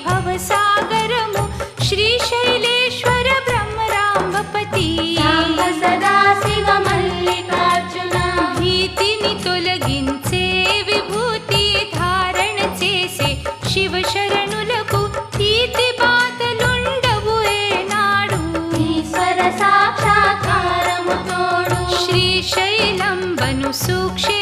భవసాగరము శ్రీశైలేశ్వర బ్రహ్మరాంబపతి సదా శివ మల్లికార్జున భీతిని తొలగించే విభూతి ధారణ చేసే శివ శరణులకు ఈతి బాధలుండవు ఏనాడు ఈశ్వర సాక్షాత్కారము తోడు శ్రీశైలంబను సూక్ష్మ